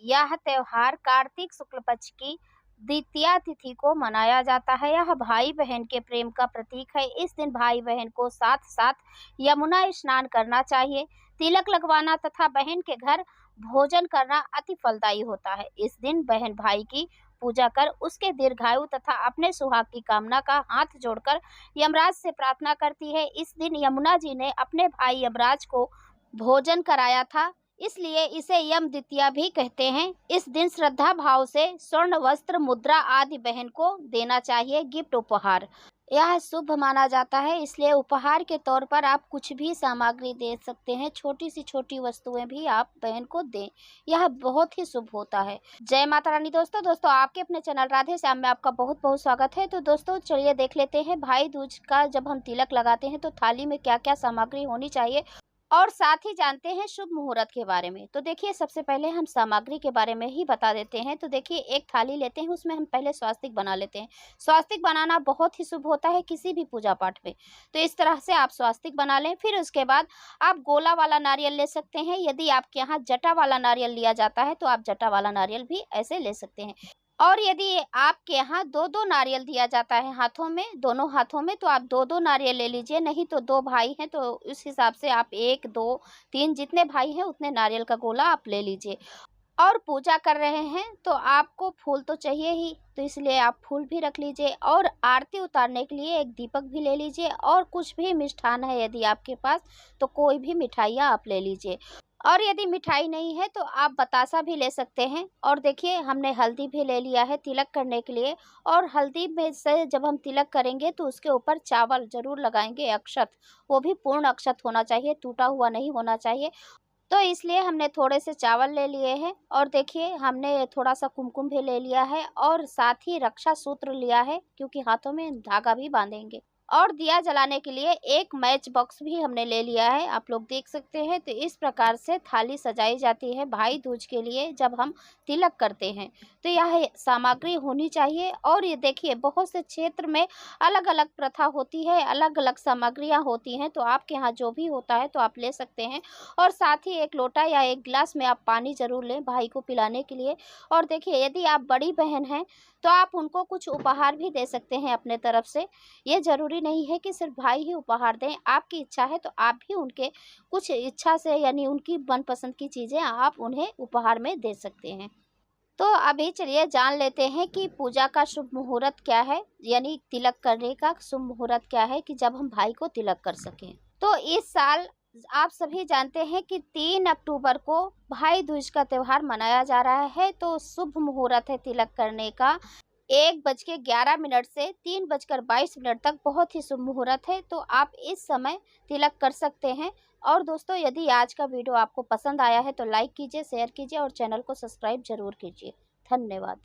यह त्योहार कार्तिक शुक्ल पक्ष की द्वितीया तिथि को मनाया जाता है। यह भाई बहन के प्रेम का प्रतीक है। इस दिन भाई बहन को साथ साथ यमुना स्नान करना चाहिए। तिलक लगवाना तथा बहन के घर भोजन करना अति फलदायी होता है। इस दिन बहन भाई की पूजा कर उसके दीर्घायु तथा अपने सुहाग की कामना का हाथ जोड़कर यमराज से प्रार्थना करती है। इस दिन यमुना जी ने अपने भाई यमराज को भोजन कराया था, इसलिए इसे यम द्वितीया भी कहते हैं। इस दिन श्रद्धा भाव से स्वर्ण वस्त्र मुद्रा आदि बहन को देना चाहिए, गिफ्ट उपहार। यह शुभ माना जाता है, इसलिए उपहार के तौर पर आप कुछ भी सामग्री दे सकते हैं। छोटी सी छोटी वस्तुएं भी आप बहन को दें, यह बहुत ही शुभ होता है। जय माता रानी। दोस्तों आपके अपने चैनल राधे श्याम में आपका बहुत बहुत स्वागत है। तो दोस्तों चलिए देख लेते हैं भाई दूज का जब हम तिलक लगाते हैं तो थाली में क्या क्या सामग्री होनी चाहिए और साथ ही जानते हैं शुभ मुहूर्त के बारे में। तो देखिए सबसे पहले हम सामग्री के बारे में ही बता देते हैं। तो देखिए एक थाली लेते हैं, उसमें हम पहले स्वास्तिक बना लेते हैं। स्वास्तिक बनाना बहुत ही शुभ होता है किसी भी पूजा पाठ में। तो इस तरह से आप स्वास्तिक बना लें। फिर उसके बाद आप गोला वाला नारियल ले सकते हैं। यदि आपके यहाँ जटा वाला नारियल लिया जाता है तो आप जटा वाला नारियल भी ऐसे ले सकते हैं। और यदि आपके यहाँ दो दो नारियल दिया जाता है हाथों में, दोनों हाथों में, तो आप दो दो नारियल ले लीजिए। नहीं तो दो भाई हैं तो उस हिसाब से आप 1 2 3 जितने भाई हैं उतने नारियल का गोला आप ले लीजिए। और पूजा कर रहे हैं तो आपको फूल तो चाहिए ही, तो इसलिए आप फूल भी रख लीजिए। और आरती उतारने के लिए एक दीपक भी ले लीजिए। और कुछ भी मिष्ठान है यदि आपके पास तो कोई भी मिठाइयाँ आप ले लीजिए। और यदि मिठाई नहीं है तो आप बतासा भी ले सकते हैं। और देखिए हमने हल्दी भी ले लिया है तिलक करने के लिए। और हल्दी में से जब हम तिलक करेंगे तो उसके ऊपर चावल जरूर लगाएंगे, अक्षत, वो भी पूर्ण अक्षत होना चाहिए, टूटा हुआ नहीं होना चाहिए। तो इसलिए हमने थोड़े से चावल ले लिए हैं। और देखिए हमने थोड़ा सा कुमकुम भी ले लिया है और साथ ही रक्षा सूत्र लिया है, क्योंकि हाथों में धागा भी बांधेंगे। और दिया जलाने के लिए एक मैच बॉक्स भी हमने ले लिया है, आप लोग देख सकते हैं। तो इस प्रकार से थाली सजाई जाती है भाई दूज के लिए जब हम तिलक करते हैं। तो यह सामग्री होनी चाहिए। और ये देखिए बहुत से क्षेत्र में अलग अलग प्रथा होती है, अलग अलग सामग्रियां होती हैं। तो आपके यहाँ जो भी होता है तो आप ले सकते हैं। और साथ ही एक लोटा या एक गिलास में आप पानी जरूर लें भाई को पिलाने के लिए। और देखिए यदि आप बड़ी बहन हैं तो आप उनको कुछ उपहार भी दे सकते हैं अपने तरफ से। ये जरूरी नहीं है कि सिर्फ भाई ही उपहार दें, आपकी इच्छा है तो आप भी उनके कुछ इच्छा से यानी उनकी मनपसंद की चीज़ें आप उन्हें उपहार में दे सकते हैं। तो अभी चलिए जान लेते हैं कि पूजा का शुभ मुहूर्त क्या है, यानी तिलक करने का शुभ मुहूर्त क्या है कि जब हम भाई को तिलक कर सकें। तो इस साल आप सभी जानते हैं कि 3 अक्टूबर को भाई दूज का त्यौहार मनाया जा रहा है। तो शुभ मुहूर्त है तिलक करने का 1:11 से 3:22 तक, बहुत ही शुभ मुहूर्त है। तो आप इस समय तिलक कर सकते हैं। और दोस्तों यदि आज का वीडियो आपको पसंद आया है तो लाइक कीजिए, शेयर कीजिए और चैनल को सब्सक्राइब जरूर कीजिए। धन्यवाद।